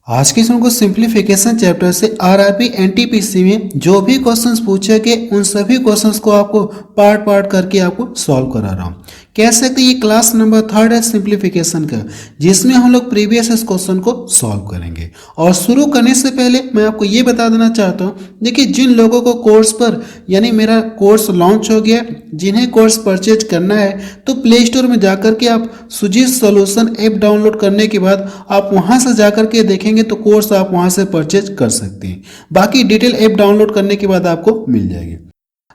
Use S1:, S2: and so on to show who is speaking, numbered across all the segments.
S1: आज के इसमें को सिंप्लीफिकेशन चैप्टर से आरआरबी एनटीपीसी में जो भी क्वेश्चंस पूछे गए उन सभी क्वेश्चंस को आपको पार्ट पार्ट करके आपको सॉल्व करा रहा हूँ। कह सकते ये क्लास नंबर 3 है सिंप्लीफिकेशन का, जिसमें हम लोग प्रीवियस इस क्वेश्चन को सॉल्व करेंगे। और शुरू करने से पहले मैं आपको ये बता देना चाहता हूँ, देखिए जिन लोगों को कोर्स पर यानी मेरा कोर्स लॉन्च हो गया, जिन्हें कोर्स परचेज करना है तो प्ले स्टोर में जाकर के आप सुजीत सॉल्यूशन ऐप डाउनलोड करने के बाद आप वहां से जाकर के देखेंगे तो कोर्स आप वहां से परचेज कर सकते हैं। बाकी डिटेल ऐप डाउनलोड करने के बाद आपको मिल जाएगी।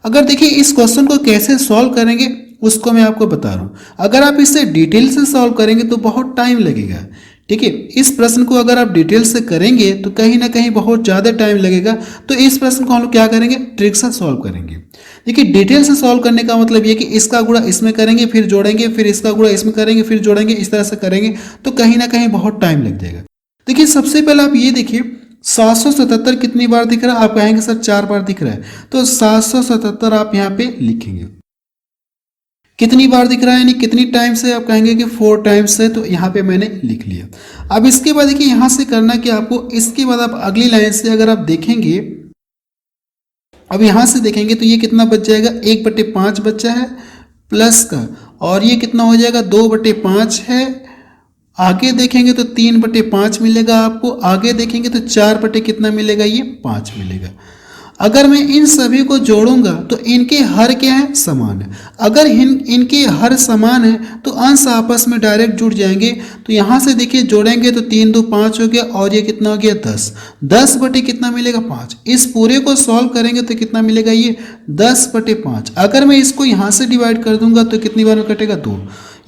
S1: अगर देखिए इस क्वेश्चन को कैसे सॉल्व करेंगे उसको मैं आपको बता रहा हूँ। अगर आप इसे डिटेल से सॉल्व करेंगे तो बहुत टाइम लगेगा, ठीक है। इस प्रश्न को अगर आप डिटेल से करेंगे तो कहीं ना कहीं बहुत ज़्यादा टाइम लगेगा। तो इस प्रश्न को हम लोग क्या करेंगे, ट्रिक से सॉल्व करेंगे। देखिए डिटेल से सॉल्व करने का मतलब ये कि इसका गुणा इसमें करेंगे फिर जोड़ेंगे, फिर इसका गुणा इसमें करेंगे फिर जोड़ेंगे, इस तरह से करेंगे तो कहीं ना कहीं बहुत टाइम लग जाएगा। देखिए सबसे पहले आप ये देखिए 777 कितनी बार दिख रहा है, आप कहेंगे सर 4 बार दिख रहा है, तो 777 आप यहाँ पे लिखेंगे। कितनी बार दिख रहा है यानी कितनी टाइम से, आप कहेंगे कि 4 टाइम्स से, तो यहाँ पे मैंने लिख लिया। अब इसके बाद देखिए यहाँ से करना कि आपको, इसके बाद आप अगली लाइन से अगर आप देखेंगे, अब यहाँ से देखेंगे तो ये कितना बच जाएगा, 1/5 बचा है प्लस का, और ये कितना हो जाएगा 2/5 है। आगे देखेंगे तो 3/5 मिलेगा आपको, आगे देखेंगे तो 4 कितना मिलेगा, ये 5 मिलेगा। अगर मैं इन सभी को जोड़ूंगा तो इनके हर क्या है, समान है। अगर इनके हर समान है तो अंश आपस में डायरेक्ट जुड़ जाएंगे। तो यहाँ से देखिए जोड़ेंगे तो 3 2 5 हो गया, और ये कितना हो गया 10। 10 कितना मिलेगा 5। इस पूरे को सॉल्व करेंगे तो कितना मिलेगा, ये 10/5। अगर मैं इसको यहाँ से डिवाइड कर दूंगा तो कितनी बार में कटेगा, 2।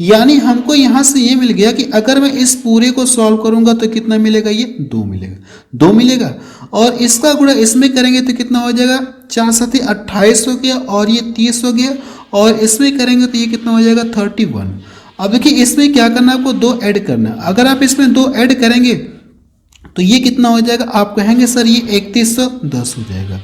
S1: यानी हमको यहाँ से ये मिल गया कि अगर मैं इस पूरे को सॉल्व करूंगा तो कितना मिलेगा, ये 2 मिलेगा, 2 मिलेगा। और इसका गुणा इसमें करेंगे तो कितना हो जाएगा, 4 7 28 हो गया, और ये 30 हो गया, और इसमें करेंगे तो ये कितना हो जाएगा 31। अब देखिए इसमें क्या करना है, आपको 2 ऐड करना है। अगर आप इसमें 2 ऐड करेंगे तो ये कितना हो जाएगा, आप कहेंगे सर ये 3110 हो जाएगा,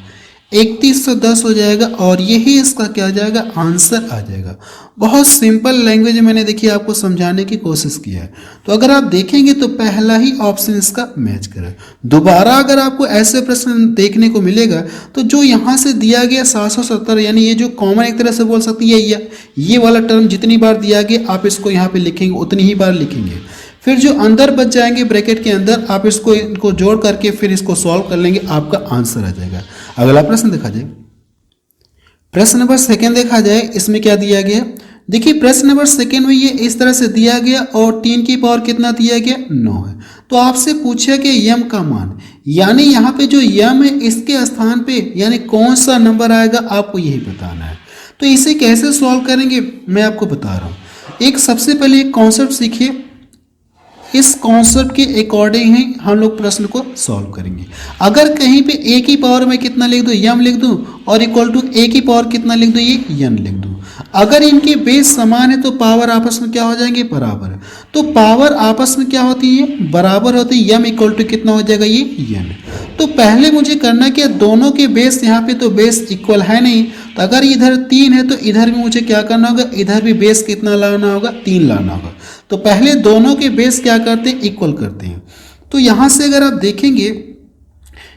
S1: 3110 हो जाएगा, और यही इसका क्या आ जाएगा, आंसर आ जाएगा। बहुत सिंपल लैंग्वेज में मैंने देखिए आपको समझाने की कोशिश किया है। तो अगर आप देखेंगे तो पहला ही ऑप्शन इसका मैच करे। दोबारा अगर आपको ऐसे प्रश्न देखने को मिलेगा तो जो यहाँ से दिया गया 770, यानी ये जो कॉमन एक तरह से बोल सकती है, ये वाला टर्म जितनी बार दिया गया आप इसको यहाँ पे लिखेंगे उतनी ही बार लिखेंगे। फिर जो अंदर बच जाएंगे ब्रैकेट के अंदर, आप इनको जोड़ करके फिर इसको सॉल्व कर लेंगे, आपका आंसर आ जाएगा। अगला प्रश्न देखा जाए, प्रश्न नंबर 2 देखा जाए, इसमें क्या दिया गया। देखिए प्रश्न नंबर 2 में ये इस तरह से दिया गया, और 3 की पावर कितना दिया गया, 9 है। तो आपसे पूछा कि यम का मान, यानी यहाँ पे जो यम है इसके स्थान पे यानी कौन सा नंबर आएगा, आपको यही बताना है। तो इसे कैसे सॉल्व करेंगे मैं आपको बता रहा हूँ। एक सबसे पहले एक कॉन्सेप्ट सीखिए, इस कॉन्सेप्ट के अकॉर्डिंग ही हम लोग प्रश्न को सॉल्व करेंगे। अगर कहीं पे a की पावर में कितना लिख दूं, यम लिख दूं, और इक्वल टू a की पावर कितना लिख दूं, ये यन लिख दूं। अगर इनके बेस समान है तो पावर आपस में क्या हो जाएंगे, बराबर। तो पावर आपस में क्या होती है, बराबर होती है। यम इक्वल टू कितना हो जाएगा, ये यन। तो पहले मुझे करना क्या, दोनों के बेस यहाँ पे तो बेस इक्वल है नहीं, तो अगर इधर 3 है तो इधर भी मुझे क्या करना होगा, इधर भी बेस कितना लाना होगा, 3 लाना होगा। तो पहले दोनों के बेस क्या करते हैं, इक्वल करते हैं। तो यहाँ से अगर आप देखेंगे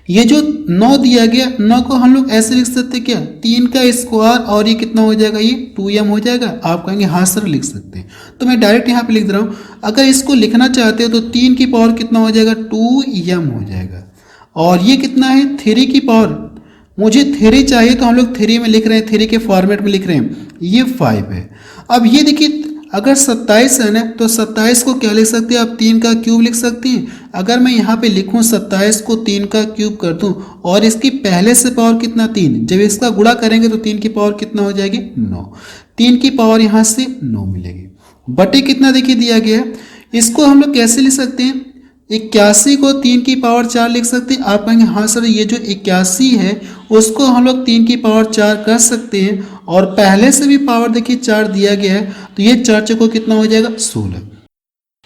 S1: ये जो 9 दिया गया, 9 को हम लोग ऐसे लिख सकते हैं क्या, 3 का स्क्वायर, और ये कितना हो जाएगा, ये 2m हो जाएगा। आप कहेंगे हाँ सर लिख सकते हैं, तो मैं डायरेक्ट यहाँ पे लिख दे रहा हूँ। अगर इसको लिखना चाहते हो तो 3 की पावर कितना हो जाएगा, 2m हो जाएगा, और ये कितना है 3 की पावर, मुझे 3 चाहिए तो हम लोग 3 में लिख रहे हैं, 3 के फॉर्मेट में लिख रहे हैं, ये 5 है। अब ये देखिए अगर 27 है ना, तो 27 को क्या लिख सकते हैं आप, 3 का क्यूब लिख सकते हैं। अगर मैं यहाँ पे लिखूँ 27 को 3 का क्यूब कर दूँ, और इसकी पहले से पावर कितना 3, जब इसका गुणा करेंगे तो 3 की पावर कितना हो जाएगी, 9। 3 की पावर यहाँ से 9 मिलेगी, बटे कितना देखिए दिया गया है। इसको हम लोग कैसे लिख सकते हैं, 81 को 3 की पावर 4 लिख सकते हैं। आप कहेंगे हाँ सर ये जो 81 है उसको हम लोग 3 की पावर 4 कर सकते हैं, और पहले से भी पावर देखिए 4 दिया गया है, तो ये 4 चौको कितना हो जाएगा, 16।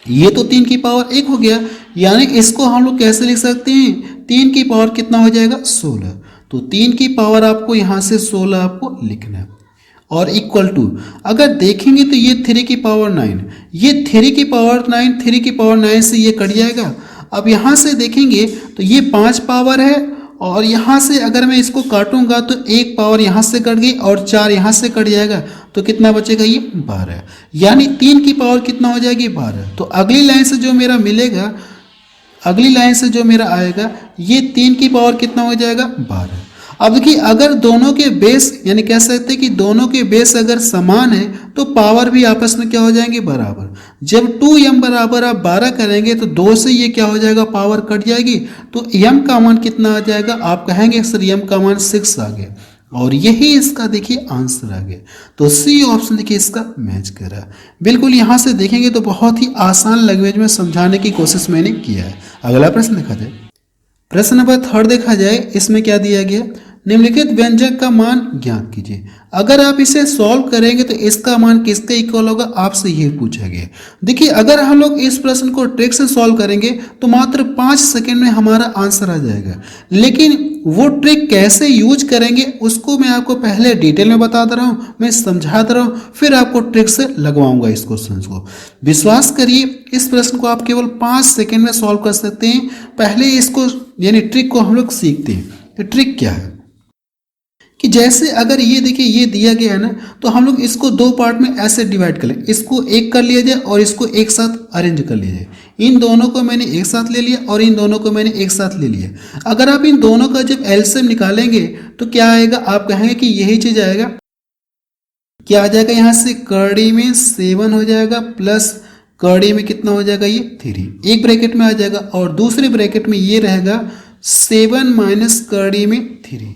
S1: ये तो 3 की पावर 1 हो गया, यानी इसको हम लोग कैसे लिख सकते हैं, 3 की पावर कितना हो जाएगा, 16। तो 3 की पावर आपको यहाँ से 16 आपको लिखना है, और इक्वल टू अगर देखेंगे तो ये 3 की पावर 9, ये 3 की पावर 9, 3 की पावर 9 से ये कट जाएगा। अब यहाँ से देखेंगे तो ये 5 पावर है और यहाँ से अगर मैं इसको काटूंगा तो 1 पावर यहाँ से कट गई और 4 यहाँ से कट जाएगा, तो कितना बचेगा ये 12, यानी 3 की पावर कितना हो जाएगी 12। तो अगली लाइन से जो मेरा मिलेगा, अगली लाइन से जो मेरा आएगा ये 3 की पावर कितना हो जाएगा 12। अब देखिए अगर दोनों के बेस यानी कह सकते हैं कि दोनों के बेस अगर समान है तो पावर भी आपस में क्या हो जाएंगे बराबर। जब 2m बराबर आप 12 करेंगे तो 2 से ये क्या हो जाएगा पावर कट जाएगी, तो m का मान कितना आ जाएगा, आप कहेंगे सर m का मान 6 आ गया, और यही इसका देखिए आंसर आ गया। तो सी ऑप्शन देखिए इसका मैच कर रहा है। बिल्कुल यहाँ से देखेंगे तो बहुत ही आसान लैंग्वेज में समझाने की कोशिश मैंने किया है। अगला प्रश्न देखा जाए, प्रश्न नंबर 3 देखा जाए, इसमें क्या दिया गया, निम्नलिखित व्यंजक का मान ज्ञात कीजिए। अगर आप इसे सॉल्व करेंगे तो इसका मान किसके इक्वल होगा, आपसे ये पूछा गया। देखिए अगर हम लोग इस प्रश्न को ट्रिक से सॉल्व करेंगे तो मात्र 5 सेकंड में हमारा आंसर आ जाएगा, लेकिन वो ट्रिक कैसे यूज करेंगे उसको मैं आपको पहले डिटेल में बता दे रहा हूँ, मैं समझा दे रहा हूँ, फिर आपको ट्रिक से लगवाऊंगा इस क्वेश्चन को। विश्वास करिए इस प्रश्न को आप केवल 5 सेकंड में सॉल्व कर सकते हैं। पहले इसको यानी ट्रिक को हम लोग सीखते हैं। तो ट्रिक क्या है कि जैसे अगर ये देखिए ये दिया गया है ना, तो हम लोग इसको 2 पार्ट में ऐसे डिवाइड कर लें, इसको एक कर लिया जाए और इसको एक साथ अरेंज कर लिया जाए। इन दोनों को मैंने एक साथ ले लिया और इन दोनों को मैंने एक साथ ले लिया। अगर आप इन दोनों का जब एलसीएम निकालेंगे तो क्या आएगा, आप कहेंगे कि यही चीज आएगा। क्या आ जाएगा, यहाँ से कड़ी में 7 हो जाएगा प्लस कड़ी में कितना हो जाएगा ये 3, एक ब्रैकेट में आ जाएगा, और दूसरे ब्रैकेट में ये रहेगा 7 माइनस कड़ी में 3।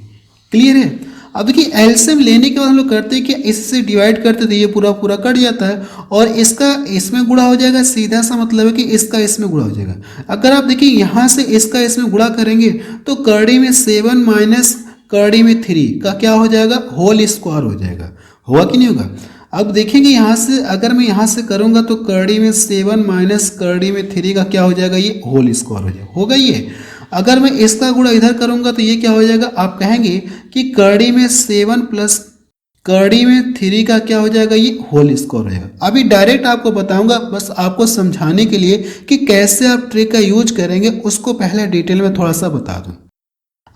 S1: क्लियर है। अब देखिए एलसीएम लेने के बाद हम लोग करते हैं कि इससे डिवाइड करते तो ये पूरा पूरा कट जाता है और इसका इसमें गुणा हो जाएगा, सीधा सा मतलब है कि इसका इसमें गुणा हो जाएगा। अगर आप देखिए यहाँ से इसका इसमें गुणा करेंगे तो कड़ी में 7 माइनस कड़ी में 3 का क्या हो जाएगा, होल स्क्वायर हो जाएगा। होगा कि नहीं होगा। अब देखेंगे यहाँ से अगर मैं यहाँ से करूँगा तो कड़ी में 7 माइनस कड़ी में 3 का क्या हो जाएगा, ये होल स्क्वायर हो जाएगा, होगा ये। अगर मैं इसका गुणा इधर करूंगा तो ये क्या हो जाएगा, आप कहेंगे कि कड़ी में 7 प्लस कड़ी में 3 का क्या हो जाएगा, ये होल स्क्वायर हो जाएगा। अभी डायरेक्ट आपको बताऊंगा, बस आपको समझाने के लिए कि कैसे आप ट्रिक का यूज करेंगे उसको पहले डिटेल में थोड़ा सा बता दूं।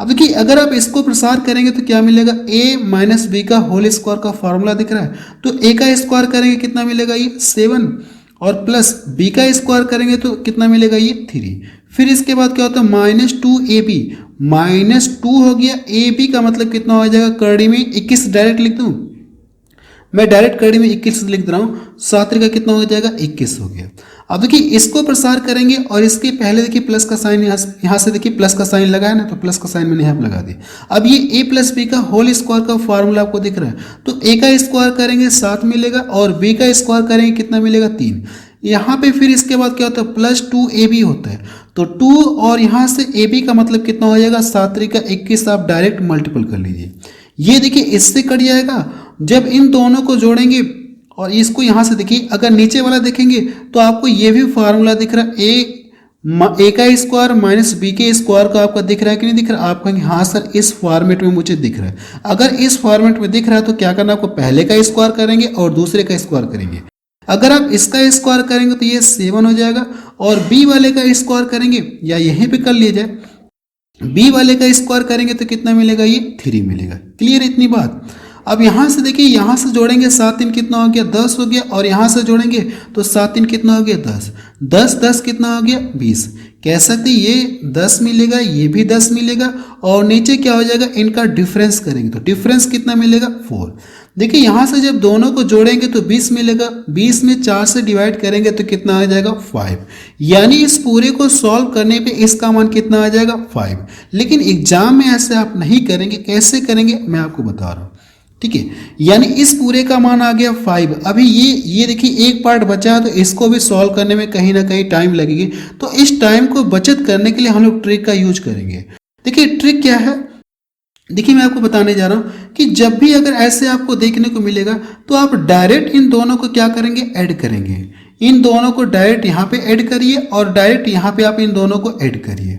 S1: अब देखिए अगर आप इसको प्रसार करेंगे तो क्या मिलेगा, a माइनस बी का होल स्क्वायर का फॉर्मूला दिख रहा है, तो a का स्क्वायर करेंगे कितना मिलेगा, ये 7, और प्लस b का स्क्वायर करेंगे तो कितना मिलेगा, ये 3। फिर इसके बाद क्या होता है -2ab, -2 हो गया, ab का मतलब कितना हो जाएगा, कड़ी में 21 डायरेक्ट लिख दूं, मैं डायरेक्ट कड़ी में 21 लिख रहा हूँ, 7 का कितना हो जाएगा 21 हो गया। अब देखिए इसको प्रसार करेंगे और इसके पहले देखिए प्लस का साइन यहाँ से देखिए प्लस का साइन लगाया ना, तो प्लस का साइन मैंने यहाँ पे लगा दिया। अब ये a प्लस बी का होल स्क्वायर का फॉर्मूला आपको दिख रहा है, तो a का स्क्वायर करेंगे 7 मिलेगा और b का स्क्वायर करेंगे कितना मिलेगा 3। यहाँ पे फिर इसके बाद क्या होता है +2ab होता है, तो 2 और यहाँ से ab का मतलब कितना हो जाएगा 7 का 21, आप डायरेक्ट मल्टीपल कर लीजिए। ये देखिए इससे कट जाएगा, जब इन दोनों को जोड़ेंगे और इसको यहाँ से देखिए अगर नीचे वाला देखेंगे तो आपको ये भी फार्मूला दिख रहा है, ए का स्क्वायर माइनस बी के स्क्वायर का आपका दिख रहा है कि नहीं दिख रहा। आप कहेंगे हाँ सर इस फॉर्मेट में मुझे दिख रहा है। अगर इस फॉर्मेट में दिख रहा है तो क्या करना, आपको पहले का स्क्वायर करेंगे और दूसरे का स्क्वायर करेंगे। अगर आप इसका स्क्वायर करेंगे तो ये 7 हो जाएगा, और बी वाले का स्क्वायर करेंगे या यहीं पे कर लिया जाए, बी वाले का स्क्वायर करेंगे तो कितना मिलेगा, ये 3 मिलेगा। क्लियर इतनी बात। अब यहाँ से देखिए यहाँ से जोड़ेंगे 7 3 कितना हो गया 10 हो गया, और यहाँ से जोड़ेंगे तो 7 3 कितना हो गया 10, 10 10 कितना हो गया 20। कह सकते ये 10 मिलेगा, ये भी 10 मिलेगा, और नीचे क्या हो जाएगा इनका डिफरेंस करेंगे तो डिफरेंस कितना मिलेगा 4। देखिए यहाँ से जब दोनों को जोड़ेंगे तो 20 मिलेगा, 20 में 4 से डिवाइड करेंगे तो कितना आ जाएगा 5। यानी इस पूरे को सॉल्व करने पे इसका मान कितना आ जाएगा 5। लेकिन एग्जाम में ऐसे आप नहीं करेंगे, कैसे करेंगे मैं आपको बता रहा हूँ, ठीक है। यानी इस पूरे का मान आ गया 5। अभी ये देखिए एक पार्ट बचा है तो इसको भी सॉल्व करने में कहीं ना कहीं टाइम लगेगी, तो इस टाइम को बचत करने के लिए हम लोग ट्रिक का यूज करेंगे। देखिए ट्रिक क्या है, देखिए मैं आपको बताने जा रहा हूं कि जब भी अगर ऐसे आपको देखने को मिलेगा तो आप डायरेक्ट इन दोनों को क्या करेंगे, ऐड करेंगे। इन दोनों को डायरेक्ट यहाँ पे ऐड करिए और डायरेक्ट यहाँ पे आप इन दोनों को ऐड करिए।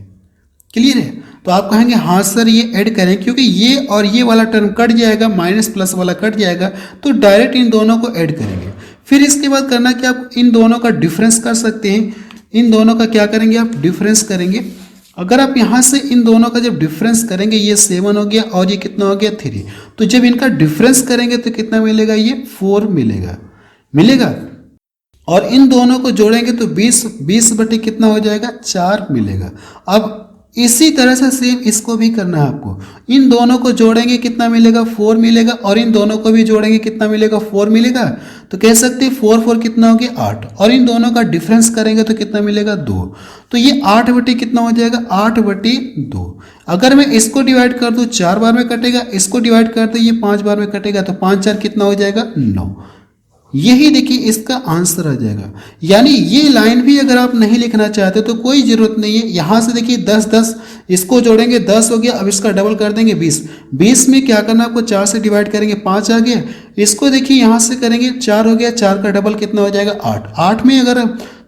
S1: क्लियर है। तो आप कहेंगे हाँ सर ये ऐड करें, क्योंकि ये और ये वाला टर्म कट जाएगा, माइनस प्लस वाला कट जाएगा, तो डायरेक्ट इन दोनों को ऐड करेंगे। फिर इसके बाद करना कि आप इन दोनों का डिफरेंस कर सकते हैं। इन दोनों का क्या करेंगे आप डिफरेंस करेंगे। अगर आप यहाँ से इन दोनों का जब डिफरेंस करेंगे, ये 7 हो गया और ये कितना हो गया 3, तो जब इनका डिफरेंस करेंगे तो कितना मिलेगा, ये 4 मिलेगा। और इन दोनों को जोड़ेंगे तो 20 बटे कितना हो जाएगा 4 मिलेगा। अब इसी तरह से सेम इसको भी करना है आपको। इन दोनों को जोड़ेंगे कितना मिलेगा 4 मिलेगा, और इन दोनों को भी जोड़ेंगे कितना मिलेगा 4 मिलेगा। तो कह सकते हैं 4 कितना हो गया 8, और इन दोनों का डिफरेंस करेंगे तो कितना मिलेगा 2। तो ये 8 बटे कितना हो जाएगा 8 बटे 2। अगर मैं इसको डिवाइड कर दूं 4 बार में कटेगा, इसको डिवाइड कर दूं ये 5 बार में कटेगा, तो 5 4 कितना हो जाएगा 9। यही देखिए इसका आंसर आ जाएगा। यानी ये लाइन भी अगर आप नहीं लिखना चाहते तो कोई जरूरत नहीं है। यहां से देखिए 10 10 इसको जोड़ेंगे 10 हो गया, अब इसका डबल कर देंगे 20 में क्या करना आपको 4 से डिवाइड करेंगे 5 आ गया। इसको देखिए यहां से करेंगे 4 हो गया, 4 का डबल कितना हो जाएगा 8। 8 में अगर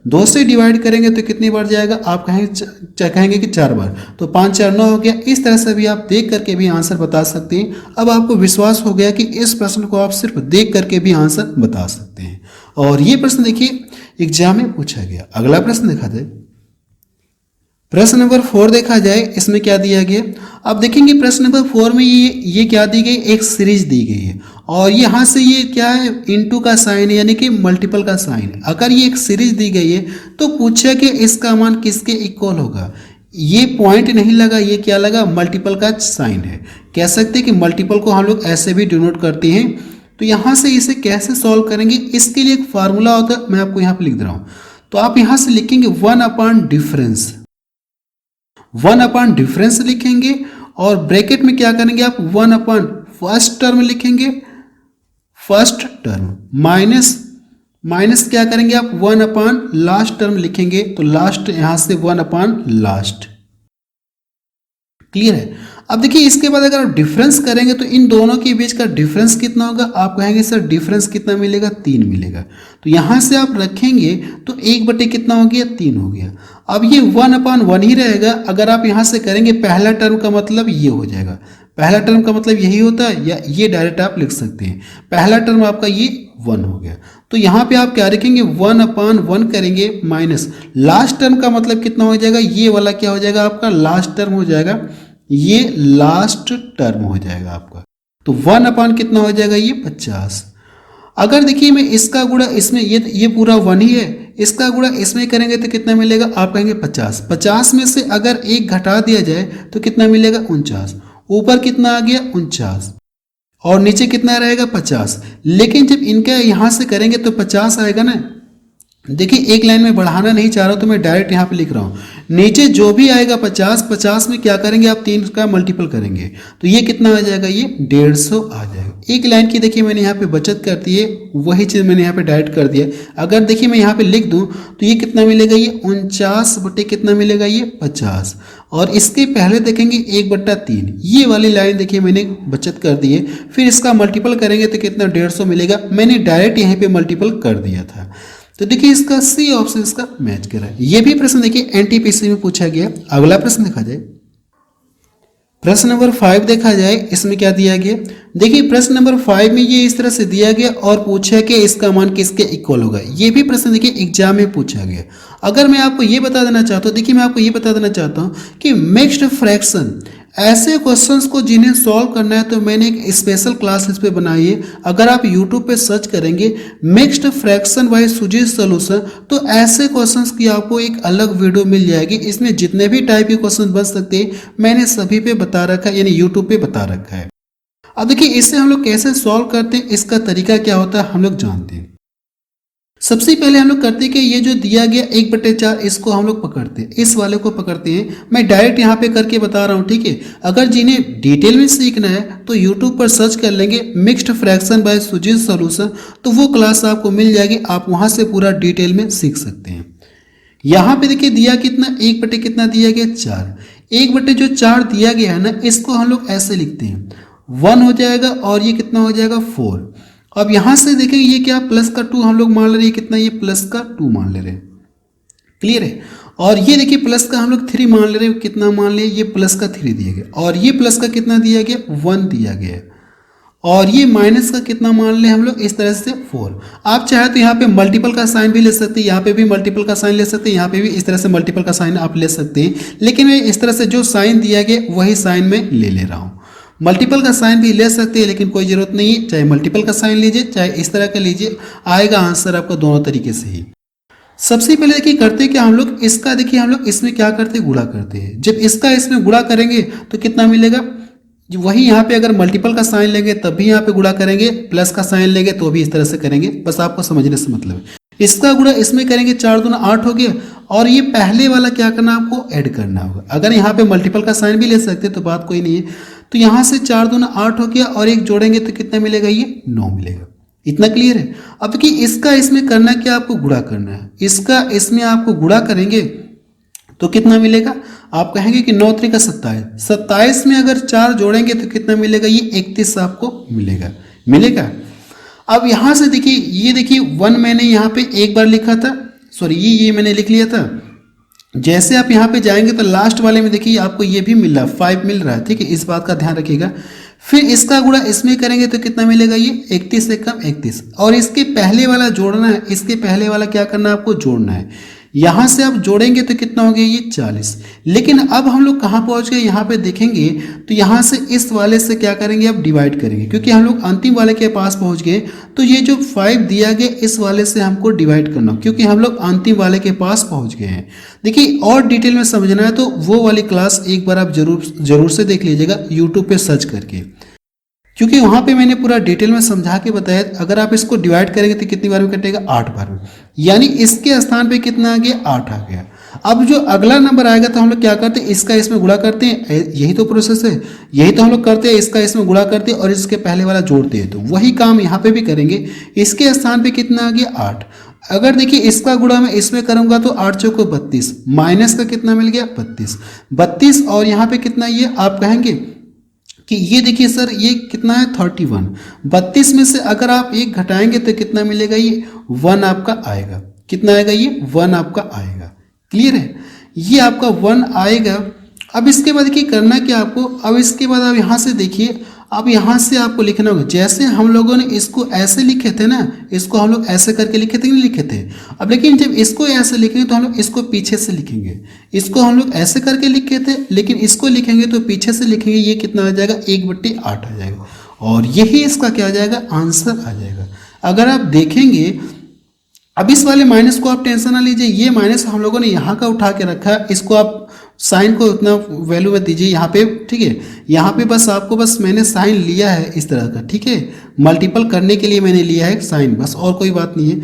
S1: 2 से डिवाइड करेंगे तो कितनी बार जाएगा, आप कहेंगे कि 4 बार, तो 5 4 9 हो गया। इस तरह से भी आप देख करके भी आंसर बता सकते हैं। अब आपको विश्वास हो गया कि इस प्रश्न को आप सिर्फ देख करके भी आंसर बता सकते हैं। और ये प्रश्न देखिए एग्जाम में पूछा गया। अगला प्रश्न देखा जाए, प्रश्न नंबर 4 देखा जाए, इसमें क्या दिया गया। अब देखेंगे प्रश्न नंबर 4 में ये क्या दी गई, एक सीरीज दी गई है, और यहाँ से ये क्या है इनटू का साइन है, यानी कि मल्टीपल का साइन है। अगर ये एक सीरीज दी गई है तो पूछा कि इसका मान किसके इक्वल होगा। ये पॉइंट नहीं लगा, ये क्या लगा मल्टीपल का साइन है। कह सकते हैं कि मल्टीपल को हम लोग ऐसे भी डिनोट करते हैं। तो यहाँ से इसे कैसे सॉल्व करेंगे, इसके लिए एक फार्मूला होता है, मैं आपको यहाँ पे लिख दे रहा हूँ। तो आप यहाँ से लिखेंगे 1 अपॉन डिफरेंस लिखेंगे, और ब्रैकेट में क्या करेंगे आप 1 अपॉन फर्स्ट टर्म लिखेंगे, फर्स्ट टर्म माइनस क्या करेंगे आप 1 अपॉन लास्ट टर्म लिखेंगे, तो लास्ट यहां से 1 अपॉन लास्ट। क्लियर है। अब देखिए इसके बाद अगर आप डिफरेंस करेंगे तो इन दोनों के बीच का डिफरेंस कितना होगा, आप कहेंगे सर डिफरेंस कितना मिलेगा 3 मिलेगा। तो यहां से आप रखेंगे तो 1 बटे कितना हो गया 3 हो गया। अब ये 1 अपॉन 1 ही रहेगा। अगर आप यहां से करेंगे पहला टर्म का मतलब ये हो जाएगा, पहला टर्म का मतलब यही होता है, या ये डायरेक्ट आप लिख सकते हैं। पहला टर्म आपका ये 1 हो गया, तो यहाँ पे आप क्या रखेंगे 1 अपॉन 1 करेंगे, माइनस लास्ट टर्म का मतलब कितना हो जाएगा, ये वाला क्या हो जाएगा आपका लास्ट टर्म हो जाएगा, ये लास्ट टर्म हो जाएगा आपका। तो 1 अपॉन कितना हो जाएगा ये 50। अगर देखिए मैं इसका गुणा इसमें, ये पूरा 1 ही है, इसका गुणा इसमें करेंगे तो कितना मिलेगा, आप कहेंगे 50। 50 में से अगर 1 घटा दिया जाए तो कितना मिलेगा 49। ऊपर कितना आ गया 49, और नीचे कितना रहेगा 50। लेकिन जब इनका यहां से करेंगे तो 50 आएगा ना। देखिए एक लाइन में बढ़ाना नहीं चाह रहा हूं तो मैं डायरेक्ट यहाँ पे लिख रहा हूँ। नीचे जो भी आएगा 50 में क्या करेंगे आप 3 का मल्टीपल करेंगे, तो ये कितना आ जाएगा, ये 150 आ जाएगा। एक लाइन की देखिए मैंने यहाँ पे बचत कर दी है, वही चीज़ मैंने यहाँ पे डायरेक्ट कर दिया। अगर देखिए मैं यहाँ पे लिख दूँ तो ये कितना मिलेगा, ये 49 बटे कितना मिलेगा, ये 50। और इसके पहले देखेंगे 1/3, ये वाली लाइन देखिए मैंने बचत कर दी है। फिर इसका मल्टीपल करेंगे तो कितना 150 मिलेगा। मैंने डायरेक्ट यहाँ पे मल्टीपल कर दिया था। तो देखिए इसका सी ऑप्शन इसका मैच कर रहा है। ये भी प्रश्न देखिए एनटीपीसी में पूछा गया। अगला प्रश्न देखा जाए, प्रश्न नंबर 5 देखा जाए, इसमें क्या दिया गया। देखिए प्रश्न नंबर 5 में ये इस तरह से दिया गया और पूछा कि इसका मान किसके इक्वल होगा। ये भी प्रश्न देखिए एग्जाम में पूछा गया। अगर मैं आपको ये बता देना चाहता हूँ, देखिए मैं आपको ये बता देना चाहता हूँ कि मिक्स्ड फ्रैक्शन ऐसे क्वेश्चंस को जिन्हें सॉल्व करना है तो मैंने एक स्पेशल क्लास इस पे बनाई है। अगर आप यूट्यूब पे सर्च करेंगे mixed fraction by Sujeet solution, तो ऐसे क्वेश्चंस की आपको एक अलग वीडियो मिल जाएगी। इसमें जितने भी टाइप के क्वेश्चन बन सकते हैं मैंने सभी पे बता रखा है, यानी यूट्यूब पे बता रखा है। अब देखिए इससे हम लोग कैसे सॉल्व करते हैं, इसका तरीका क्या होता है हम लोग जानते हैं। सबसे पहले हम लोग करते हैं कि ये जो दिया गया 1/4 इसको हम लोग पकड़ते हैं, इस वाले को पकड़ते हैं। मैं डायरेक्ट यहाँ पे करके बता रहा हूँ, ठीक है। अगर जिन्हें डिटेल में सीखना है तो यूट्यूब पर सर्च कर लेंगे mixed fraction by Sujeet solution, तो वो क्लास आपको मिल जाएगी। आप वहाँ से पूरा डिटेल में सीख सकते हैं। यहाँ पे देखिए दिया कितना 1/4 कितना दिया गया 4। 1/4 दिया गया है ना, इसको हम लोग ऐसे लिखते हैं 1 हो जाएगा और ये कितना हो जाएगा 4। अब यहां से देखेंगे ये क्या प्लस का 2 हम लोग मान ले रहे हैं, कितना ये प्लस का 2 मान ले रहे हैं। क्लियर है। और ये देखिए प्लस का हम लोग 3 मान ले रहे हैं, कितना मान लिया ये प्लस का 3 दिया गया, और ये प्लस का कितना दिया गया 1 दिया गया। और ये माइनस का कितना मान लें हम लोग, इस तरह से 4। आप चाहे तो यहाँ पे मल्टीपल का साइन भी ले सकते हैं, यहाँ पे भी मल्टीपल का साइन ले सकते हैं, यहाँ पे भी इस तरह से मल्टीपल का साइन आप ले सकते हैं, लेकिन मैं इस तरह से जो साइन दिया गया वही साइन में ले रहा हूँ। मल्टीपल का साइन भी ले सकते हैं, लेकिन कोई ज़रूरत नहीं है, चाहे मल्टीपल का साइन लीजिए चाहे इस तरह का लीजिए, आएगा आंसर आपका दोनों तरीके से ही। सबसे पहले देखिए करते क्या हम लोग, इसका देखिए हम लोग इसमें क्या करते हैं, गुणा करते हैं। जब इसका इसमें गुणा करेंगे तो कितना मिलेगा, वही यहाँ पे अगर मल्टीपल का साइन लेंगे तब भी यहाँ पे गुणा करेंगे, प्लस का साइन लेंगे तो भी इस तरह से करेंगे, बस आपको समझने से मतलब है। इसका गुणा इसमें करेंगे, 4 दूना 8 हो गया, और ये पहले वाला क्या करना आपको, ऐड करना होगा। अगर यहाँ पे मल्टीपल का साइन भी ले सकते तो बात कोई नहीं है। तो यहाँ से 4 दूना 8 हो गया, और एक जोड़ेंगे तो कितना मिलेगा, ये 9 मिलेगा। इतना क्लियर है। अब कि इसका इसमें करना क्या, आपको गुणा करना है। इसका इसमें आपको गुणा करेंगे तो कितना मिलेगा, आप कहेंगे कि 9 3 का 27, 27 में अगर 4 जोड़ेंगे तो कितना मिलेगा, ये 31 आपको मिलेगा। अब यहाँ से देखिए, ये देखिए 1 मैंने यहाँ पे एक बार लिखा था, सॉरी ये मैंने लिख लिया था। जैसे आप यहाँ पे जाएंगे तो लास्ट वाले में देखिए आपको ये भी मिल रहा है, 5 मिल रहा है, ठीक है, इस बात का ध्यान रखिएगा। फिर इसका गुणा इसमें करेंगे तो कितना मिलेगा, ये 31 से कम 31, और इसके पहले वाला जोड़ना है, इसके पहले वाला क्या करना है, आपको जोड़ना है। यहाँ से आप जोड़ेंगे तो कितना हो गया, ये 40। लेकिन अब हम लोग कहाँ पहुँच गए, यहाँ पे देखेंगे तो यहाँ से इस वाले से क्या करेंगे, अब डिवाइड करेंगे, क्योंकि हम लोग अंतिम वाले के पास पहुँच गए। तो ये जो 5 दिया गया इस वाले से हमको डिवाइड करना, क्योंकि हम लोग अंतिम वाले के पास पहुँच गए हैं। देखिए और डिटेल में समझना है तो वो वाली क्लास एक बार आप जरूर से देख लीजिएगा यूट्यूब पे सर्च करके, क्योंकि वहाँ पे मैंने पूरा डिटेल में समझा के बताया। अगर आप इसको डिवाइड करेंगे तो कितनी बार में कटेगा, 8 बार में, यानी इसके स्थान पे कितना आ गया, 8 आ गया। अब जो अगला नंबर आएगा तो हम लोग क्या करते हैं, इसका इसमें गुणा करते हैं, यही तो प्रोसेस है, यही तो हम लोग करते हैं, इसका इसमें गुणा करते हैं और इसके पहले वाला जोड़ते हैं। तो वही काम यहाँ पे भी करेंगे। इसके स्थान पे कितना आ गया, 8। अगर देखिए इसका गुणा मैं इसमें करूंगा तो 8 चौको 32, माइनस का कितना मिल गया, 32, और यहाँ पे कितना, ये आप कहेंगे कि ये देखिए सर ये कितना है, 31। 32 में से अगर आप 1 घटाएंगे तो कितना मिलेगा, ये 1 आपका आएगा। कितना आएगा, ये 1 आपका आएगा। क्लियर है, ये आपका 1 आएगा। अब इसके बाद देखिए करना क्या आपको, अब इसके बाद आप यहाँ से देखिए, अब यहाँ से आपको लिखना होगा, जैसे हम लोगों ने इसको ऐसे लिखे थे ना, इसको हम लोग ऐसे करके लिखे थे, नहीं लिखे थे। अब लेकिन जब इसको ऐसे लिखेंगे तो हम लोग इसको पीछे से लिखेंगे। इसको हम लोग ऐसे करके लिखे थे, लेकिन इसको लिखेंगे तो पीछे से लिखेंगे, ये कितना आ जाएगा, 1/8 आ जाएगा, और यही इसका क्या आ जाएगा, आंसर आ जाएगा। अगर आप देखेंगे, अब इस वाले माइनस को आप टेंशन ना लीजिए, ये माइनस हम लोगों ने यहाँ का उठा के रखा है, इसको आप साइन को उतना वैल्यू मत दीजिए यहाँ पे, ठीक है। यहाँ पे बस मैंने साइन लिया है इस तरह का, ठीक है, मल्टीपल करने के लिए मैंने लिया है साइन, बस और कोई बात नहीं है।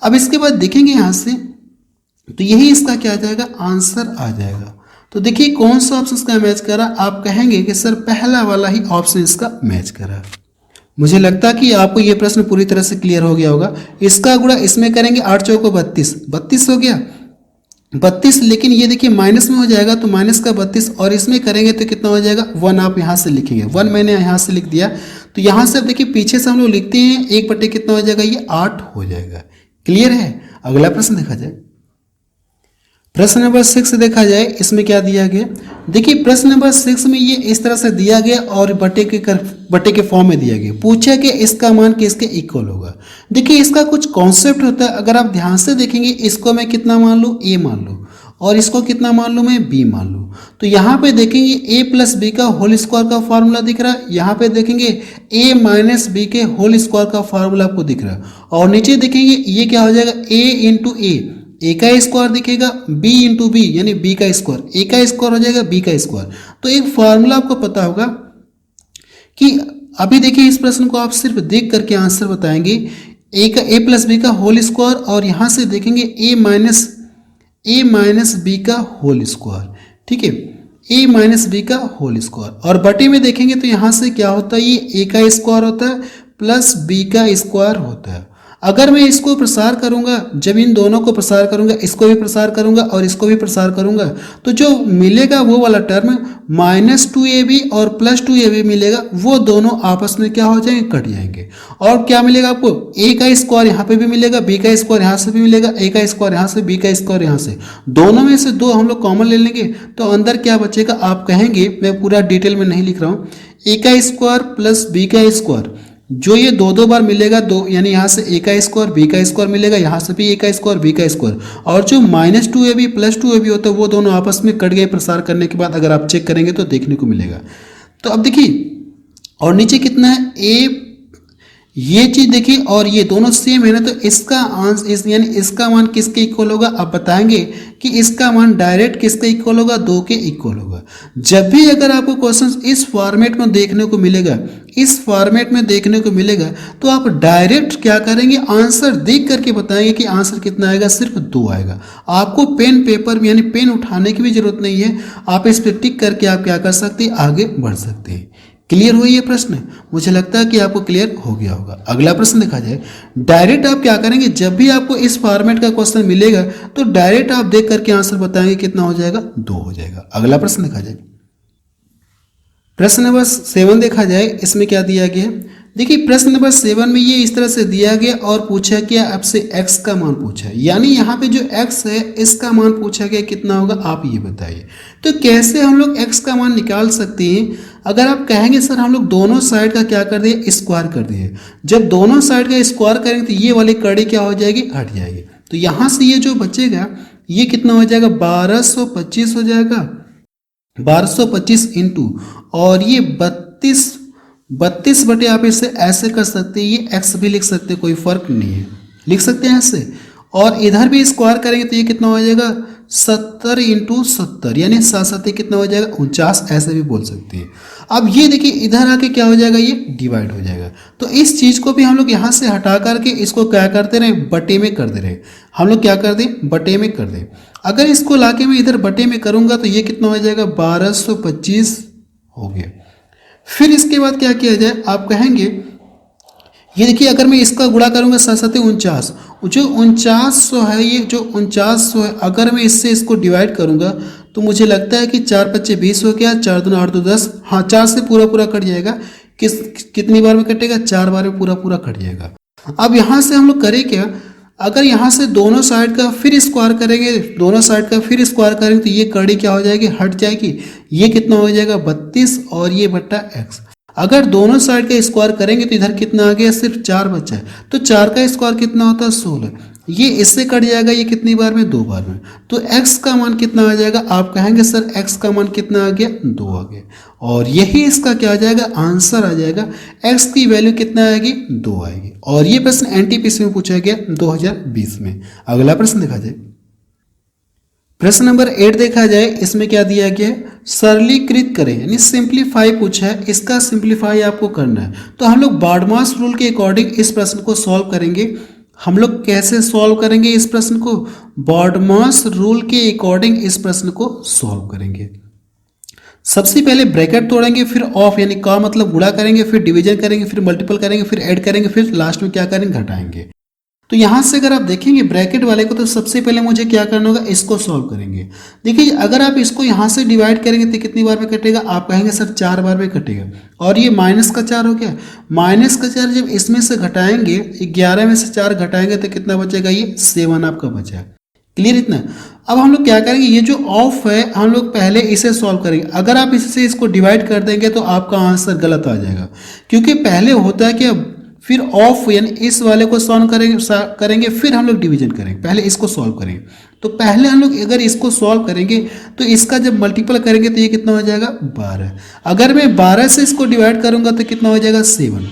S1: अब इसके बाद देखेंगे यहाँ से तो यही इसका क्या आ जाएगा, आंसर आ जाएगा। तो देखिए कौन सा ऑप्शन इसका मैच करा, आप कहेंगे कि सर पहला वाला ही ऑप्शन इसका मैच करा। मुझे लगता है कि आपको ये प्रश्न पूरी तरह से क्लियर हो गया होगा। इसका गुणा इसमें करेंगे, 8 चौको 32 हो गया, 32, लेकिन ये देखिए माइनस में हो जाएगा तो माइनस का 32, और इसमें करेंगे तो कितना हो जाएगा, 1 आप यहाँ से लिखेंगे, 1 मैंने यहाँ से लिख दिया। तो यहाँ से अब देखिए पीछे से हम लोग लिखते हैं, 1 कितना हो जाएगा, ये 8 हो जाएगा। क्लियर है। अगला प्रश्न देखा जाए, प्रश्न नंबर 6 देखा जाए, इसमें क्या दिया गया। देखिए प्रश्न नंबर 6 में ये इस तरह से दिया गया और बटे के फॉर्म में दिया गया। पूछा कि इसका मान किसके इक्वल होगा। देखिए इसका कुछ कॉन्सेप्ट होता है, अगर आप ध्यान से देखेंगे, इसको मैं कितना मान लूँ, a मान लूँ, और इसको कितना मान लूँ, मैं b मान लूँ। तो यहाँ पे देखेंगे a + b का होल स्क्वायर का फार्मूला दिख रहा है, यहाँ पे देखेंगे a - b के होल स्क्वायर का फार्मूला आपको दिख रहा है, और नीचे देखेंगे ये क्या हो जाएगा, a का स्क्वायर दिखेगा, b × b यानी b का स्क्वायर, a का स्क्वायर हो जाएगा b का स्क्वायर। तो एक फार्मूला आपको पता होगा कि अभी देखिए इस प्रश्न को आप सिर्फ देख करके आंसर बताएंगे, a + b का होल स्क्वायर, और यहाँ से देखेंगे a - b का होल स्क्वायर, ठीक है, a - b का होल स्क्वायर, और बटे में देखेंगे तो यहाँ से क्या होता है, ये a का स्क्वायर होता है प्लस b का स्क्वायर होता है। अगर मैं इसको प्रसार करूंगा, जब इन दोनों को प्रसार करूंगा, इसको भी प्रसार करूंगा और इसको भी प्रसार करूंगा, तो जो मिलेगा वो वाला टर्म -2ab और +2ab मिलेगा, वो दोनों आपस में क्या हो जाएंगे, कट जाएंगे। और क्या मिलेगा आपको, a का स्क्वायर यहाँ पे भी मिलेगा, b का स्क्वायर यहाँ से भी मिलेगा, a का स्क्वायर यहाँ से, b का स्क्वायर यहाँ से, दोनों में से 2 हम लोग कॉमन ले लेंगे, तो अंदर क्या बचेगा, आप कहेंगे, मैं पूरा डिटेल में नहीं लिख रहा हूँ, a का स्क्वायर प्लस b का स्क्वायर, जो ये दो दो बार मिलेगा दो, यानी यहाँ से ए का स्क्वायर बी का स्क्वायर मिलेगा, यहाँ से भी ए का स्क्वायर बी का स्क्वायर, और जो -2ab प्लस 2ab होता है वो दोनों आपस में कट गए प्रसार करने के बाद, अगर आप चेक करेंगे तो देखने को मिलेगा। तो अब देखिए, और नीचे कितना है ए, ये चीज देखिए, और ये दोनों सेम है ना, तो इसका आंसर यानी इसका मान किसके इक्वल होगा, आप बताएंगे कि इसका मान डायरेक्ट किसके इक्वल होगा, 2 के इक्वल होगा। जब भी अगर आपको क्वेश्चन इस फॉर्मेट में देखने को मिलेगा, इस फॉर्मेट में देखने को मिलेगा, तो आप डायरेक्ट क्या करेंगे, आंसर देख करके बताएंगे कि आंसर कितना आएगा, सिर्फ 2 आएगा। आपको पेन पेपर यानी पेन उठाने की भी जरूरत नहीं है, आप इस पर टिक करके आप क्या कर सकते हैं, आगे बढ़ सकते हैं। क्लियर हुआ ये प्रश्न? मुझे लगता है कि आपको क्लियर हो गया होगा। अगला प्रश्न देखा जाए, डायरेक्ट आप क्या करेंगे, जब भी आपको इस फॉर्मेट का क्वेश्चन मिलेगा तो डायरेक्ट आप देख करके आंसर बताएंगे, कितना हो जाएगा, 2 हो जाएगा। अगला प्रश्न देखा जाए, प्रश्न नंबर 7 देखा जाए, इसमें क्या दिया गया। देखिए प्रश्न नंबर 7 में ये इस तरह से दिया गया और पूछा गया आपसे x का मान पूछा है, यानी यहाँ पे जो x है इसका मान पूछा गया, कितना होगा आप ये बताइए। तो कैसे हम लोग x का मान निकाल सकते हैं, अगर आप कहेंगे सर हम लोग दोनों साइड का क्या कर दिए, स्क्वायर कर दिए। जब दोनों साइड का स्क्वायर करेंगे तो ये वाली कड़ी क्या हो जाएगी, हट जाएगी। तो यहाँ से ये जो बचेगा ये कितना हो जाएगा, 1225 हो जाएगा, 1225 इंटू, और ये 32 बटे आप इसे ऐसे कर सकते हैं, ये x भी लिख सकते हैं, कोई फर्क नहीं है, लिख सकते हैं ऐसे। और इधर भी स्क्वायर करेंगे तो ये कितना हो जाएगा, 70 इंटू 70, यानी 7 कितना हो जाएगा, 49, ऐसे भी बोल सकते हैं। अब ये देखिए इधर आके क्या हो जाएगा, ये डिवाइड हो जाएगा। तो इस चीज़ को भी हम लोग यहाँ से हटा करके इसको क्या करते रहे, बटे में कर दे रहे, हम लोग क्या कर दें, बटे में कर दें। अगर इसको लाके मैं इधर बटे में करूँगा तो ये कितना हो जाएगा, 1225 हो गया। फिर इसके बाद क्या किया जाए, आप कहेंगे ये देखिए अगर मैं इसका गुणा करूंगा 7 49, जो 4900 है, ये जो 4900 है, अगर मैं इससे इसको डिवाइड करूंगा तो मुझे लगता है कि 4 5 20 हो गया, 4 2 8 2 10, हाँ 4 से पूरा पूरा कट जाएगा। कितनी बार में कटेगा, 4 बार में पूरा पूरा कट जाएगा। अब यहाँ से हम लोग करें क्या, अगर यहाँ से दोनों साइड का फिर स्क्वायर करेंगे, दोनों साइड का फिर स्क्वायर करेंगे तो ये कड़ी क्या हो जाएगी, हट जाएगी। ये कितना हो जाएगा, 32, और ये बट्टा x। अगर दोनों साइड का स्क्वायर करेंगे तो इधर कितना आ गया, सिर्फ 4 बचा है। तो 4 का स्क्वायर कितना होता है, 16। ये इससे कट जाएगा, ये कितनी बार में, 2 बार में। तो x का मान कितना आ जाएगा, आप कहेंगे सर x का मान कितना आ गया, 2 आ गया। और यही इसका क्या आ जाएगा, आंसर आ जाएगा। x की वैल्यू कितना आएगी, 2 आएगी। और ये प्रश्न एनटीपीसी में पूछा गया 2020 में। अगला प्रश्न देखा जाए, प्रश्न नंबर 8 देखा जाए, इसमें क्या दिया गया है, सरलीकृत करें, यानी सिंप्लीफाई पूछा है, इसका सिंप्लीफाई आपको करना है। तो हम लोग बार्डमास रूल के अकॉर्डिंग इस प्रश्न को सॉल्व करेंगे। हम लोग कैसे सॉल्व करेंगे इस प्रश्न को, बार्डमास रूल के अकॉर्डिंग इस प्रश्न को सॉल्व करेंगे। सबसे पहले ब्रैकेट तोड़ेंगे, फिर ऑफ यानी का मतलब गुणा करेंगे, फिर डिवीजन करेंगे, फिर मल्टीपल करेंगे, फिर ऐड करेंगे, फिर लास्ट में क्या करेंगे, घटाएंगे। तो यहाँ से अगर आप देखेंगे ब्रैकेट वाले को, तो सबसे पहले मुझे क्या करना होगा, इसको सॉल्व करेंगे। देखिए अगर आप इसको यहाँ से डिवाइड करेंगे तो कितनी बार में कटेगा, आप कहेंगे सर 4 बार में कटेगा। और ये -4 हो गया, -4 जब इसमें से घटाएंगे, 11 में से 4 घटाएंगे तो कितना बचेगा, ये 7 आपका बचा। क्लियर इतना। अब हम लोग क्या करेंगे, ये जो ऑफ है हम लोग पहले इसे सॉल्व करेंगे। अगर आप इससे इसको डिवाइड कर देंगे तो आपका आंसर गलत आ जाएगा, क्योंकि पहले होता है कि फिर ऑफ यानी इस वाले को सॉल्व करेंगे फिर हम लोग डिवीजन करेंगे, पहले इसको सॉल्व करेंगे। तो पहले हम लोग अगर इसको सॉल्व करेंगे तो इसका जब मल्टीपल करेंगे तो ये कितना हो जाएगा, 12। अगर मैं 12 से इसको डिवाइड करूंगा तो कितना हो जाएगा, 7।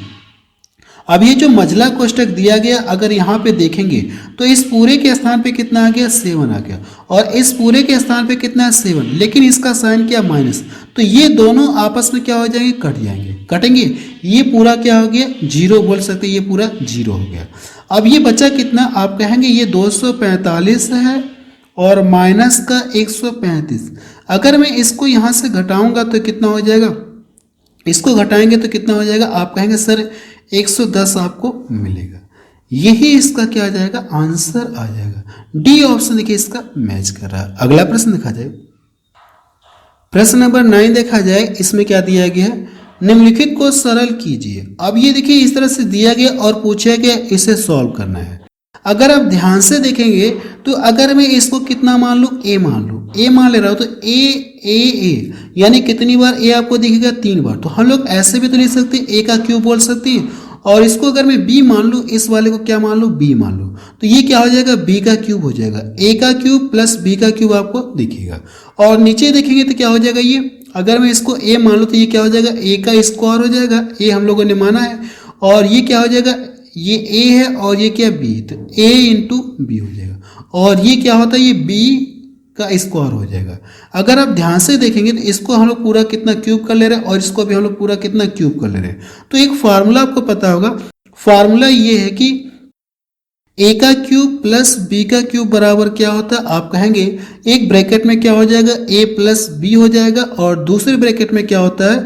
S1: अब ये जो मझला कोष्टक दिया गया, अगर यहाँ पे देखेंगे तो इस पूरे के स्थान पे कितना आ गया, 7 आ गया, और इस पूरे के स्थान पे कितना है, 7, लेकिन इसका साइन क्या, माइनस। तो ये दोनों आपस में क्या हो जाएंगे, कट जाएंगे, कटेंगे। ये पूरा क्या हो गया, 0 बोल सकते, ये पूरा 0 हो गया। अब ये बचा कितना, आप कहेंगे ये 245 है और माइनस का 135। अगर मैं इसको यहाँ से घटाऊंगा तो कितना हो जाएगा, इसको घटाएंगे तो कितना हो जाएगा, आप कहेंगे सर 110 आपको मिलेगा। यही इसका क्या आ जाएगा, आंसर आ जाएगा। डी ऑप्शन देखिए इसका मैच कर रहा है। अगला प्रश्न देखा जाए, प्रश्न नंबर 9 देखा जाए, इसमें क्या दिया गया है, निम्नलिखित को सरल कीजिए। अब ये देखिए इस तरह से दिया गया और पूछा गया इसे सॉल्व करना है। अगर आप ध्यान से देखेंगे तो अगर मैं इसको कितना मान लूँ, ए मान लूँ, ए मान ले रहा हूँ, तो ए यानी कितनी बार ए आपको दिखेगा, 3 बार। तो हम लोग ऐसे भी तो लिख सकते हैं, ए का क्यूब बोल सकते हैं, और इसको अगर मैं b मान लूँ, इस वाले को क्या मान लूँ, b मान लूँ, तो ये क्या हो जाएगा, b का क्यूब हो जाएगा। a का क्यूब प्लस b का क्यूब आपको दिखेगा। और नीचे देखेंगे तो क्या हो जाएगा, ये अगर मैं इसको a मान लूँ तो ये क्या हो जाएगा, a का स्क्वायर हो जाएगा, a हम लोगों ने माना है। और ये क्या हो जाएगा, ये a है और ये क्या b, तो a इंटू बी हो जाएगा। और ये क्या होता है, ये b का स्क्वायर हो जाएगा। अगर आप ध्यान से देखेंगे तो इसको हम लोग पूरा कितना क्यूब कर ले रहे हैं और इसको भी हम लोग पूरा कितना क्यूब कर ले रहे हैं। तो एक फार्मूला आपको पता होगा, फार्मूला ये है कि a का क्यूब प्लस b का क्यूब बराबर क्या होता है, आप कहेंगे एक ब्रैकेट में क्या हो जाएगा, a प्लस b हो जाएगा और दूसरे ब्रैकेट में क्या होता है,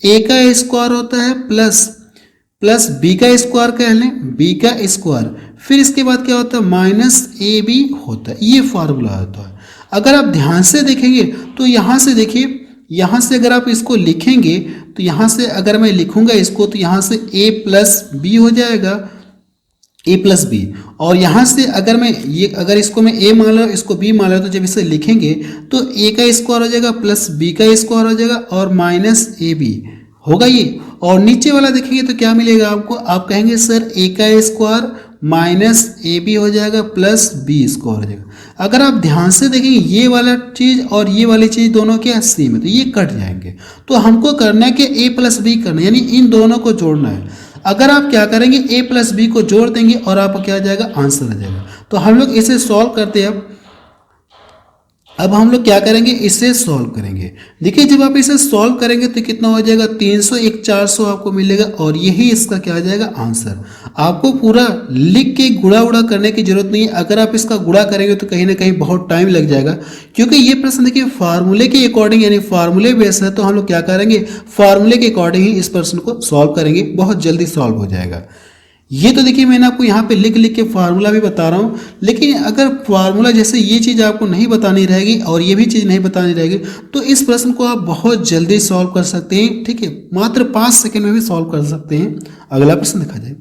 S1: a का स्क्वायर होता है प्लस b का स्क्वायर कह लें, b का स्क्वायर, फिर इसके बाद क्या होता है माइनस ab होता है। ये फार्मूला होता है। अगर आप ध्यान से देखेंगे तो यहाँ से देखिए, यहाँ से अगर आप इसको लिखेंगे तो यहाँ से अगर मैं लिखूंगा इसको तो यहाँ से a प्लस बी हो जाएगा, a प्लस बी। और यहाँ से अगर मैं ये अगर इसको मैं a मान लूँ, इसको b मान लूँ, तो जब इसे लिखेंगे तो a का स्क्वायर हो जाएगा प्लस b का स्क्वायर हो जाएगा और माइनस ab होगा ये। और नीचे वाला देखेंगे तो क्या मिलेगा आपको, आप कहेंगे सर a का स्क्वायर माइनस ab हो जाएगा प्लस b स्क्वायर हो जाएगा। अगर आप ध्यान से देखेंगे ये वाला चीज़ और ये वाली चीज़ दोनों क्या सेम है, तो ये कट जाएंगे। तो हमको करना है कि a प्लस बी करना है, यानी इन दोनों को जोड़ना है। अगर आप क्या करेंगे, a प्लस बी को जोड़ देंगे और आपको क्या आ जाएगा, आंसर आ जाएगा। तो हम लोग इसे सॉल्व करते हैं। अब हम लोग क्या करेंगे, इसे सॉल्व करेंगे। देखिए जब आप इसे सॉल्व करेंगे तो कितना हो जाएगा, 300 एक 400 आपको मिलेगा और यही इसका क्या आ जाएगा, आंसर। आपको पूरा लिख के गुणा उड़ा करने की जरूरत नहीं है। अगर आप इसका गुणा करेंगे तो कहीं ना कहीं बहुत टाइम लग जाएगा, क्योंकि ये प्रश्न देखिए फार्मूले के अकॉर्डिंग यानी फार्मूले बेस है। तो हम लोग क्या करेंगे, फार्मूले के अकॉर्डिंग ही इस प्रश्न को सॉल्व करेंगे, बहुत जल्दी सॉल्व हो जाएगा। ये तो देखिए मैंने आपको यहाँ पे लिख लिख के फार्मूला भी बता रहा हूँ, लेकिन अगर फार्मूला जैसे ये चीज़ आपको नहीं बतानी रहेगी और ये भी चीज़ नहीं बतानी रहेगी तो इस प्रश्न को आप बहुत जल्दी सॉल्व कर सकते हैं। ठीक है, मात्र 5 सेकंड में भी सॉल्व कर सकते हैं। अगला प्रश्न देखा जाए,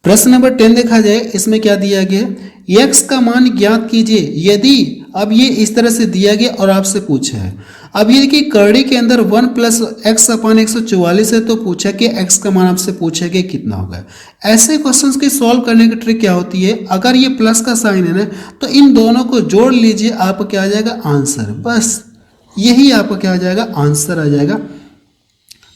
S1: प्रश्न नंबर 10 देखा जाए। इसमें क्या दिया गया है, x का मान ज्ञात कीजिए यदि, अब ये इस तरह से दिया गया और आपसे पूछा है। अब ये देखिए करड़ी के अंदर 1 प्लस एक्स अपान 144 है, तो पूछा कि x का मान आपसे पूछा कि कितना होगा। ऐसे क्वेश्चंस की सॉल्व करने की ट्रिक क्या होती है, अगर ये प्लस का साइन है ना तो इन दोनों को जोड़ लीजिए, आपको क्या आ जाएगा, आंसर। बस यही आपको क्या आ जाएगा, आंसर आ जाएगा।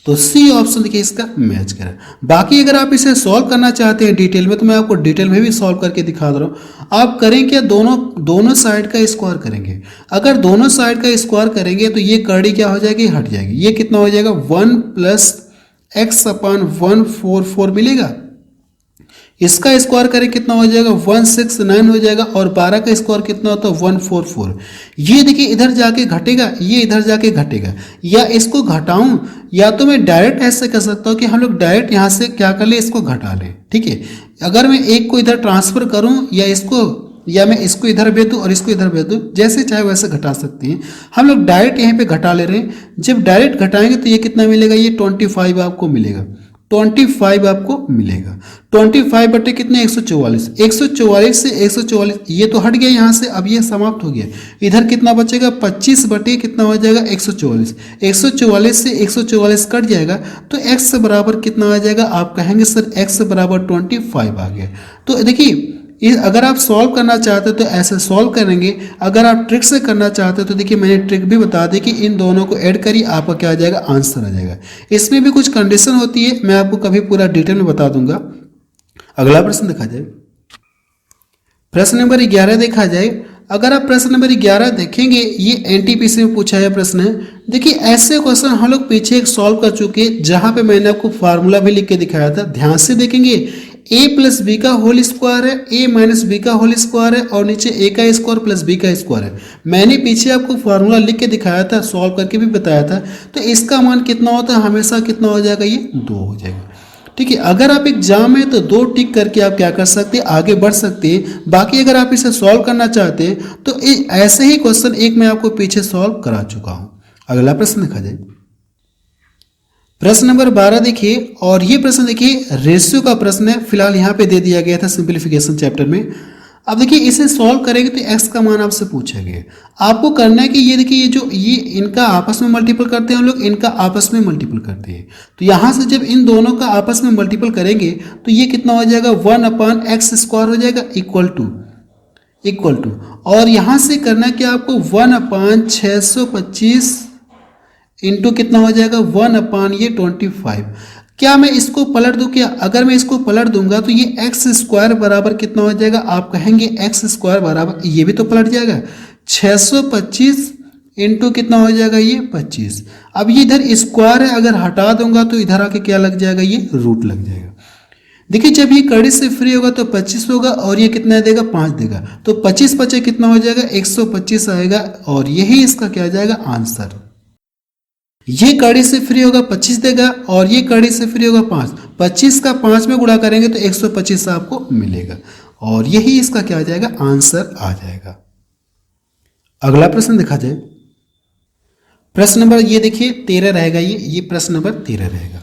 S1: तो सी ऑप्शन देखिए इसका मैच करें। बाकी अगर आप इसे सॉल्व करना चाहते हैं डिटेल में तो मैं आपको डिटेल में भी सॉल्व करके दिखा दे रहा हूँ। आप करें क्या, दोनों साइड का स्क्वायर करेंगे। अगर दोनों साइड का स्क्वायर करेंगे तो ये करड़ी क्या हो जाएगी, हट जाएगी। ये कितना हो जाएगा, 1 प्लस एक्स अपान 144 मिलेगा। इसका स्क्वायर करें कितना हो जाएगा, 169 हो जाएगा। और 12 का स्क्वायर कितना होता है, 144। ये देखिए इधर जाके घटेगा, ये इधर जाके घटेगा। या इसको घटाऊं या तो मैं डायरेक्ट ऐसे कर सकता हूँ कि हम लोग डायरेक्ट यहाँ से क्या कर ले, इसको घटा लें। ठीक है, अगर मैं एक को इधर ट्रांसफर करूँ या मैं इसको इधर भेज दूँ और इसको इधर भेज दूँ, जैसे चाहे वैसे घटा सकते हैं। हम लोग डायरेक्ट यहाँ पे घटा ले रहे हैं। जब डायरेक्ट घटाएंगे तो ये कितना मिलेगा, ये 25 आपको मिलेगा। 25 आपको मिलेगा। 25 बटे कितने, 144। 144 से 144 ये तो हट गया यहाँ से, अब ये समाप्त हो गया। इधर कितना बचेगा, 25 बटे कितना हो जाएगा, 144। 144 से 144 कट जाएगा तो x बराबर कितना आ जाएगा, आप कहेंगे सर x बराबर 25 आ गया। तो देखिए अगर आप सॉल्व करना चाहते हो तो ऐसे सॉल्व करेंगे। अगर आप ट्रिक से करना चाहते हो तो देखिए मैंने ट्रिक भी बता दी कि इन दोनों को ऐड करिए, आपका क्या आ जाएगा, आंसर आ जाएगा। इसमें भी कुछ कंडीशन होती है, मैं आपको कभी पूरा डिटेल में बता दूंगा। अगला प्रश्न देखा जाए, प्रश्न नंबर 11 देखा जाए। अगर आप प्रश्न नंबर 11 देखेंगे, ये एनटीपीसी में पूछा है प्रश्न है। देखिए ऐसे क्वेश्चन हम लोग पीछे एक सॉल्व कर चुके, जहां पे मैंने आपको फार्मूला भी लिख के दिखाया था। ध्यान से देखेंगे, a प्लस बी का होल स्क्वायर है, a माइनस बी का होल स्क्वायर है और नीचे a का स्क्वायर प्लस b का स्क्वायर है। मैंने पीछे आपको फार्मूला लिख के दिखाया था, सॉल्व करके भी बताया था। तो इसका मान कितना होता है, हमेशा कितना हो जाएगा, ये 2 हो जाएगा। ठीक है, अगर आप एग्जाम में तो 2 टिक करके आप क्या कर सकते हैं, आगे बढ़ सकते हैं। बाकी अगर आप इसे सॉल्व करना चाहते हैं तो ऐसे ही क्वेश्चन एक मैं आपको पीछे सॉल्व करा चुका हूं। अगला प्रश्न देखा जाए, प्रश्न नंबर 12 देखिए। और ये प्रश्न देखिए रेशियो का प्रश्न है, फिलहाल यहाँ पे दे दिया गया था सिंप्लीफिकेशन चैप्टर में। अब देखिए इसे सॉल्व करेंगे तो x का मान आपसे पूछा गया। आपको करना है कि ये देखिए ये इनका आपस में मल्टीपल करते हैं हम लोग, इनका आपस में मल्टीपल करते हैं। तो यहाँ से जब इन दोनों का आपस में मल्टीपल करेंगे तो ये कितना हो जाएगा 1/x² हो जाएगा इक्वल टू और यहाँ से करना है कि आपको 1/625 इंटू कितना हो जाएगा 1/25। क्या मैं इसको पलट दूं? क्या अगर मैं इसको पलट दूंगा तो ये x² बराबर कितना हो जाएगा? आप कहेंगे x² बराबर, ये भी तो पलट जाएगा 625 इंटू कितना हो जाएगा ये 25। अब ये इधर स्क्वायर है, अगर हटा दूंगा तो इधर आके क्या लग जाएगा? ये रूट लग जाएगा। देखिए जब ये कड़ी से फ्री होगा तो 25 होगा और ये कितना देगा 5 देगा, तो 25 बचे कितना हो जाएगा 125 आएगा और यही इसका क्या जाएगा आंसर। ये कड़ी से फ्री होगा 25 देगा और ये कड़ी से फ्री होगा 5, 25 का 5 में गुणा करेंगे तो 125 आपको मिलेगा और यही इसका क्या आ जाएगा आंसर आ जाएगा। अगला प्रश्न देखा जाए, प्रश्न नंबर ये देखिए 13 रहेगा, ये प्रश्न नंबर 13 रहेगा।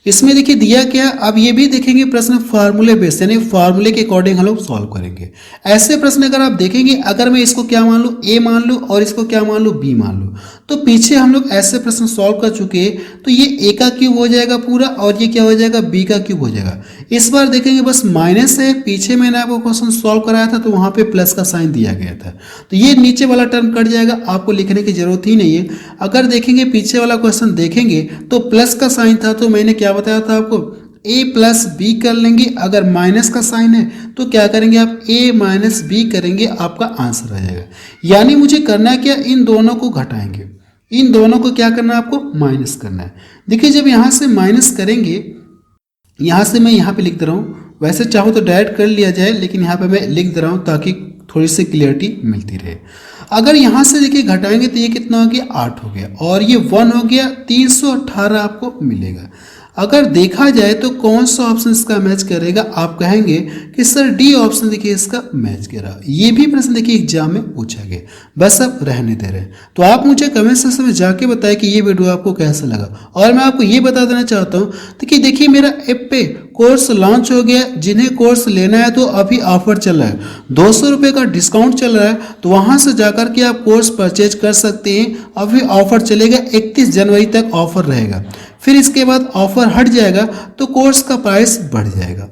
S1: इसमें देखिए दिया क्या, अब ये भी देखेंगे प्रश्न फार्मूले बेस्ड, यानी फार्मूले के अकॉर्डिंग हम लोग सॉल्व करेंगे। ऐसे प्रश्न अगर आप देखेंगे, अगर मैं इसको क्या मान लूँ ए मान लूँ और इसको क्या मान लूँ बी मान लूँ, तो पीछे हम लोग ऐसे प्रश्न सॉल्व कर चुके हैं। तो ये ए का क्यूब हो जाएगा पूरा और ये क्या हो जाएगा बी का क्यूब हो जाएगा। इस बार देखेंगे बस माइनस है, पीछे मैंने आपको क्वेश्चन सॉल्व कराया था तो वहाँ पे प्लस का साइन दिया गया था, तो ये नीचे वाला टर्म कट जाएगा, आपको लिखने की जरूरत ही नहीं है। अगर देखेंगे पीछे वाला क्वेश्चन देखेंगे तो प्लस का साइन था, तो मैंने क्या बताया था आपको a प्लस बी कर लेंगे, अगर माइनस का साइन है तो क्या करेंगे आप a माइनस बी करेंगे, आपका आंसर आ जाएगा। यानी मुझे करना है क्या, इन दोनों को घटाएंगे, इन दोनों को क्या करना है आपको माइनस करना है। देखिए जब यहाँ से माइनस करेंगे, यहाँ से मैं यहाँ पे लिख दे रहा हूँ, वैसे चाहो तो डायरेक्ट कर लिया जाए लेकिन यहाँ पे मैं लिख दे रहा हूँ ताकि थोड़ी सी क्लियरिटी मिलती रहे। अगर यहाँ से देखिए घटाएंगे तो ये कितना हो गया 8 हो गया और ये 1 हो गया, 318 आपको मिलेगा। अगर देखा जाए तो कौन सा ऑप्शन इसका मैच करेगा, आप कहेंगे कि सर डी ऑप्शन देखिए इसका मैच करा। ये भी प्रश्न देखिए एग्जाम में पूछा गया, बस अब रहने दे रहे। तो आप मुझे कमेंट सेक्शन में जाके बताएं कि ये वीडियो आपको कैसा लगा। और मैं आपको ये बता देना चाहता हूँ कि देखिए मेरा ऐप पे कोर्स लॉन्च हो गया, जिन्हें कोर्स लेना है तो अभी ऑफर चल रहा है, 200 रुपये का डिस्काउंट चल रहा है, तो वहाँ से जाकर के आप कोर्स परचेज कर सकते हैं। अभी ऑफर चलेगा 31 जनवरी तक ऑफर रहेगा, फिर इसके बाद ऑफर हट जाएगा तो कोर्स का प्राइस बढ़ जाएगा।